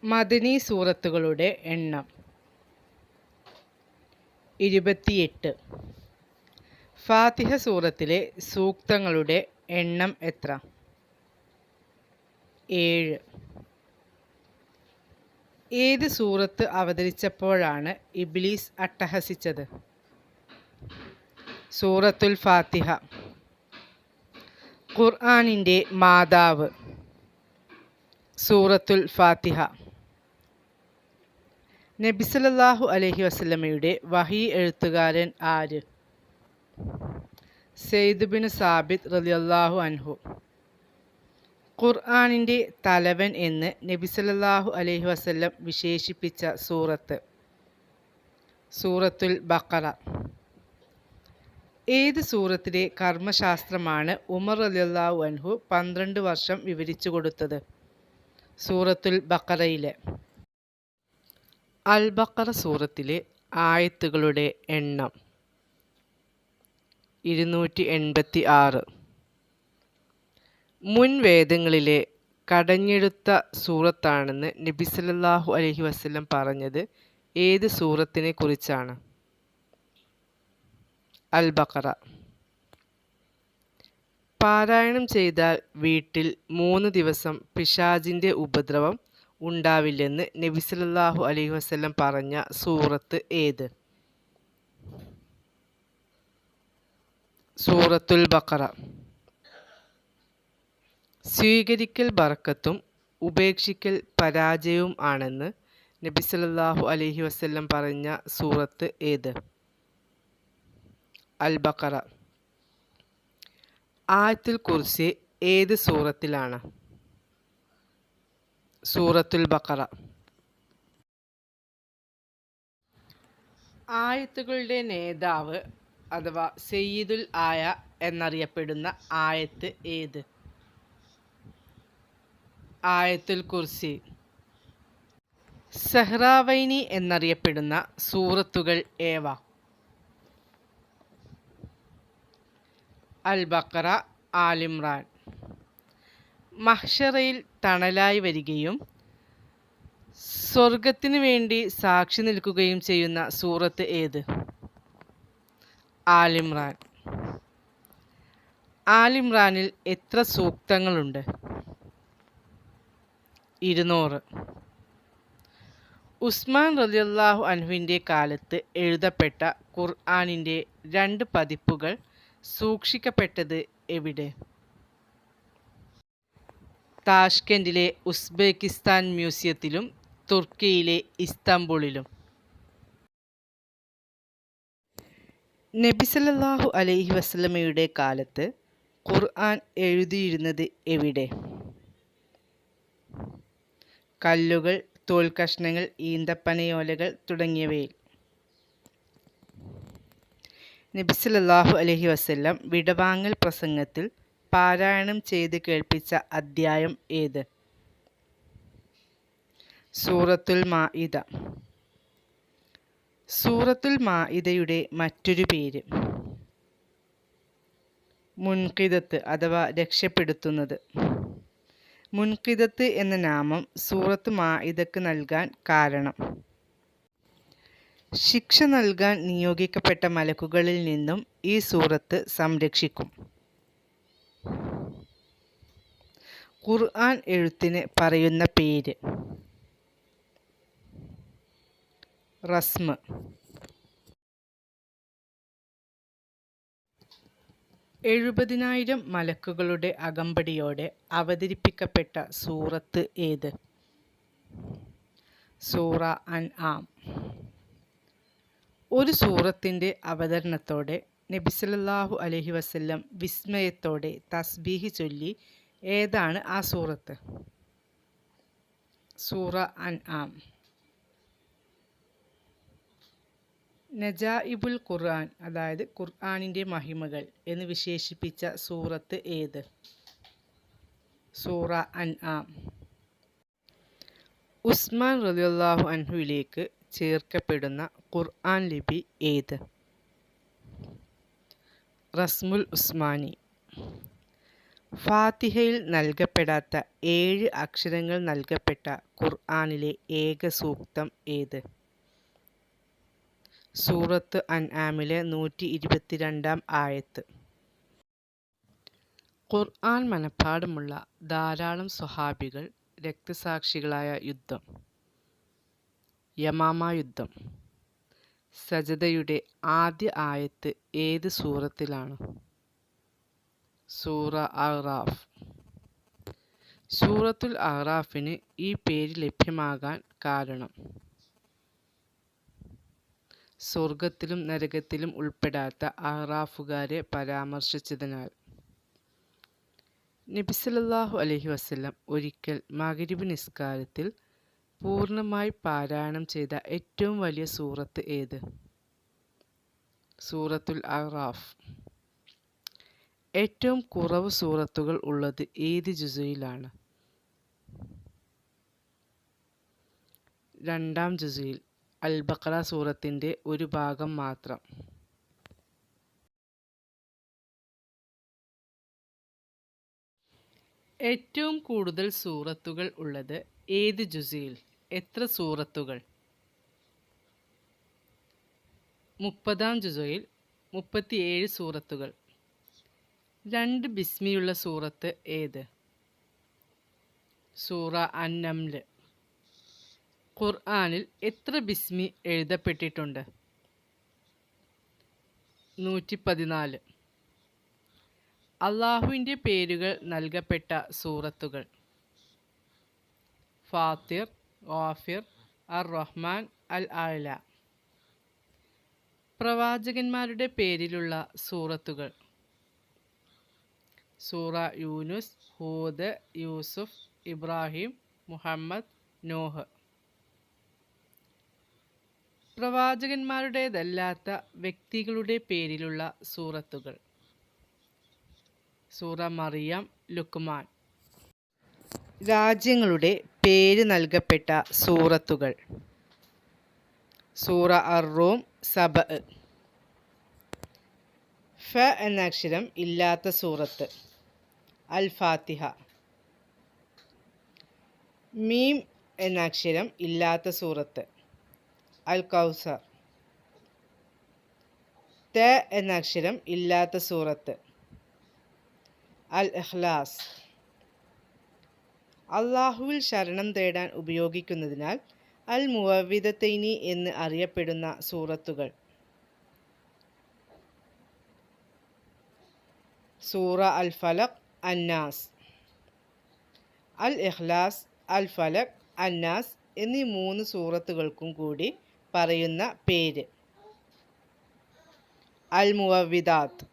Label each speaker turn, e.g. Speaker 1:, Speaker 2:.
Speaker 1: മദനി സൂറത്തുകളുടെ എണ്ണം 28. ഫാത്തിഹ സൂറത്തിലെ സൂക്തങ്ങളുടെ എണ്ണം എത്ര? 7. ഏത് സൂറത്ത് അവതരിച്ചപ്പോഴാണ് ഇബ്ലീസ് അട്ടഹസിച്ചത്? സൂറത്തുൽ ഫാത്തിഹ. ഖുർആനിൻ്റെ മാതാവ്. സൂറത്തുൽ ഫാത്തിഹ. നബി സല്ലല്ലാഹു അലൈഹി വസല്ലമയുടെ വഹി എഴുത്തുകാരൻ ആര്? സെയ്ദ് ബിൻ സാബിത്ത് റളിയല്ലാഹു അൻഹു. ഖുർആനിൻ്റെ തലവൻ എന്ന് നബി സല്ലല്ലാഹു അലൈഹി വസല്ലം വിശേഷിപ്പിച്ച സൂറത്ത്? സൂറത്തുൽ ബഖറ. ഏത് സൂറത്തിലെ കർമ്മശാസ്ത്രമാണ് ഉമർ റളിയല്ലാഹു അൻഹു 12 വർഷം വിവരിച്ചു കൊടുത്തത്? സൂറത്തുൽ ബഖറയിലെ. അൽ ബഖറ സൂറത്തിലെ ആയത്തുകളുടെ എണ്ണം 286. മുൻ വേദങ്ങളിലെ കടഞ്ഞെടുത്ത സൂറത്താണെന്ന് നബി സല്ലല്ലാഹു അലൈഹി വസല്ലം പറഞ്ഞത് ഏത് സൂറത്തിനെ കുറിച്ചാണ്? അൽ ബഖറ. പാരായണം ചെയ്താൽ വീട്ടിൽ 3 ദിവസം പിശാചിൻ്റെ ഉപദ്രവം ഉണ്ടാവില്ലെന്ന് നബി സല്ലല്ലാഹു അലൈഹി വസല്ലം പറഞ്ഞ സൂറത്ത് ഏത്? സൂറത്തുൽ ബഖറ. സ്വീകരിക്കൽ ബറക്കത്തും ഉപേക്ഷിക്കൽ പരാജയവും ആണെന്ന് നബി സല്ലല്ലാഹു അലൈഹി വസല്ലം പറഞ്ഞ സൂറത്ത് ഏത്? അൽ ബഖറ. ആയത്തുൽ കുർസി ഏത് സൂറത്തിലാണ്? സൂറത്തുൽ ബഖറ. ആയത്തുകളുടെ നേതാവ് അഥവാ സയ്യിദുൽ ആയ എന്നറിയപ്പെടുന്ന ആയത്ത് ഏത്? ആയത്തുൽ കുർസി. സഹ്റാവൈനി എന്നറിയപ്പെടുന്ന സൂറത്തുകൾ ഏവ? അൽ ബഖറ, ആൽ ഇംറാൻ. മഹ്ശറയിൽ തണലായി വരികയും സ്വർഗത്തിനു വേണ്ടി സാക്ഷി നിൽക്കുകയും ചെയ്യുന്ന സൂറത്ത് ഏത്? ആൽ ഇംറാൻ. ആൽ ഇംറാനിൽ എത്ര സൂക്തങ്ങളുണ്ട്? 200. ഉസ്മാൻ റളിയല്ലാഹു അൻഹുവിൻ്റെ കാലത്ത് എഴുതപ്പെട്ട ഖുർആനിൻ്റെ 2 പതിപ്പുകൾ സൂക്ഷിക്കപ്പെട്ടത് എവിടെ? താഷ്കെൻഡിലെ ഉസ്ബെക്കിസ്ഥാൻ മ്യൂസിയത്തിലും തുർക്കിയിലെ ഇസ്താംബൂളിലും. നബി സല്ലല്ലാഹു അലൈഹി വസല്ലമയുടെ കാലത്ത് ഖുർആൻ എഴുതിയിരുന്നത് എവിടെ? കല്ലുകൾ, തോൽക്കഷ്ണങ്ങൾ, ഈന്തപ്പനയോലകൾ തുടങ്ങിയവയിൽ. നബി സല്ലല്ലാഹു അലൈഹി വസല്ലം വിടവാങ്ങൽ പ്രസംഗത്തിൽ പാരായണം ചെയ്ത് കേൾപ്പിച്ച അദ്ധ്യായം ഏത്? സൂറത്തുൽ മാഇദ. സൂറത്തുൽ മാഇദയുടെ മറ്റൊരു പേര്? മുൻഖിദത്ത് അഥവാ രക്ഷപ്പെടുത്തുന്നത്. മുൻഖിദത്ത് എന്ന നാമം സൂറത്ത് മാഇദക്ക് നൽകാൻ കാരണം? ശിക്ഷ നൽകാൻ നിയോഗിക്കപ്പെട്ട മലക്കുകളിൽ നിന്നും ഈ സൂറത്ത് സംരക്ഷിക്കും. ഖുർആൻ എഴുത്തിന് പറയുന്ന പേര്? റസ്മ്. എഴുപതിനായിരം മലക്കുകളുടെ അകമ്പടിയോടെ അവതരിപ്പിക്കപ്പെട്ട സൂറത്ത് ഏത്? സൂറ അൻആം. ഒരു സൂറത്തിൻ്റെ അവതരണത്തോടെ നബി സല്ലല്ലാഹു അലൈഹി വസല്ലം വിസ്മയത്തോടെ തസ്ബീഹ് ചൊല്ലി. ഏതാണ് ആ സൂറത്ത്? സൂറ അൻആം. നജാഇബുൽ ഖുർആൻ അതായത് ഖുർആനിൻ്റെ മഹിമകൾ എന്ന് വിശേഷിപ്പിച്ച സൂറത്ത് ഏത്? സൂറ അൻആം. ഉസ്മാൻ റളിയല്ലാഹു അൻഹുവിലേക്ക് ചേർക്കപ്പെടുന്ന ഖുർആൻ ലിപി ഏത്? റസ്മുൽ ഉസ്മാനി. ഫാത്തിഹയിൽ നൽകപ്പെടാത്ത 7 അക്ഷരങ്ങൾ നൽകപ്പെട്ട ഖുർആനിലെ ഏക സൂക്തം ഏത്? സൂറത്ത് അൻആമിലെ 122 ആയത്ത്. ഖുർആൻ മനഃപ്പാഠമുള്ള ധാരാളം സ്വഹാബികൾ രക്തസാക്ഷികളായ യുദ്ധം. യമാമ യുദ്ധം. സജദയുടെ ആദ്യ ആയത്ത് ഏത് സൂറത്തിലാണ്? സൂറ അഅ്റാഫ്. സൂറത്തുൽ അഅ്റാഫിന് ഈ പേര് ലഭ്യമാകാൻ കാരണം സ്വർഗത്തിലും നരകത്തിലും ഉൾപ്പെടാത്ത അഅ്റാഫുകാരെ പരാമർശിച്ചതിനാൽ. നബി സല്ലല്ലാഹു അലൈഹി വസല്ലം ഒരിക്കൽ മഗ്‌രിബ് നിസ്കാരത്തിൽ പൂർണ്ണമായി പാരായണം ചെയ്ത ഏറ്റവും വലിയ സൂറത്ത് ഏത്? സൂറത്തുൽ അഅ്റാഫ്. ഏറ്റവും കുറവ് സൂറത്തുകൾ ഉള്ളത് ഏത് ജുസുയിലാണ്? 2-ാം ജുസുയിൽ. അൽ ബഖറ സൂറത്തിൻ്റെ ഒരു ഭാഗം മാത്രം. ഏറ്റവും കൂടുതൽ സൂറത്തുകൾ ഉള്ളത് ഏത് ജുസുയിൽ? എത്ര സൂറത്തുകൾ? 30-ാം ജുസുയിൽ 37 സൂറത്തുകൾ. 2 ബിസ്മിയുള്ള സൂറത്ത് ഏത്? സൂറ അൻ-നംൽ. ഖുർആനിൽ എത്ര ബിസ്മി എഴുതപ്പെട്ടിട്ടുണ്ട്? 114. അള്ളാഹുവിൻ്റെ പേരുകൾ നൽകപ്പെട്ട സൂറത്തുകൾ. ഫാത്തിർ, ഗാഫിർ, അർ-റഹ്മാൻ, അൽ-അഅ്ല. പ്രവാചകന്മാരുടെ പേരിലുള്ള സൂറത്തുകൾ. സൂറ യൂനുസ്, ഹൂദ്, യൂസുഫ്, ഇബ്രാഹിം, മുഹമ്മദ്, നോഹ്. പ്രവാചകന്മാരുടേതല്ലാത്ത വ്യക്തികളുടെ പേരിലുള്ള സൂറത്തുകൾ. സൂറ മറിയം, ലുക്മാൻ. രാജ്യങ്ങളുടെ പേര് നൽകപ്പെട്ട സൂറത്തുകൾ. സൂറ അർ-റൂം, സബഅ്. ഫ എന്ന അക്ഷരം ഇല്ലാത്ത സൂറത്ത്. അൽ ഫാത്തിഹ. മീം എന്ന അക്ഷരം ഇല്ലാത്ത സൂറത്ത്. അൽ കൗസർ. ത എന്ന അക്ഷരം ഇല്ലാത്ത സൂറത്ത്. അൽ ഇഖ്ലാസ്. അള്ളാഹുവിൽ ശരണം തേടാൻ ഉപയോഗിക്കുന്നതിനാൽ അൽ മുവവ്വിദത്തൈനി എന്ന് അറിയപ്പെടുന്ന സൂറത്തുകൾ. സൂറ അൽ ഫലഖ്, അന്നാസ്. അൽ ഇഖ്ലാസ്, അൽ ഫലഖ്, അന്നാസ് എന്നീ 3 സൂറത്തുകൾക്കും കൂടി പറയുന്ന പേര്. അൽ മുവവ്വിദാത്ത്.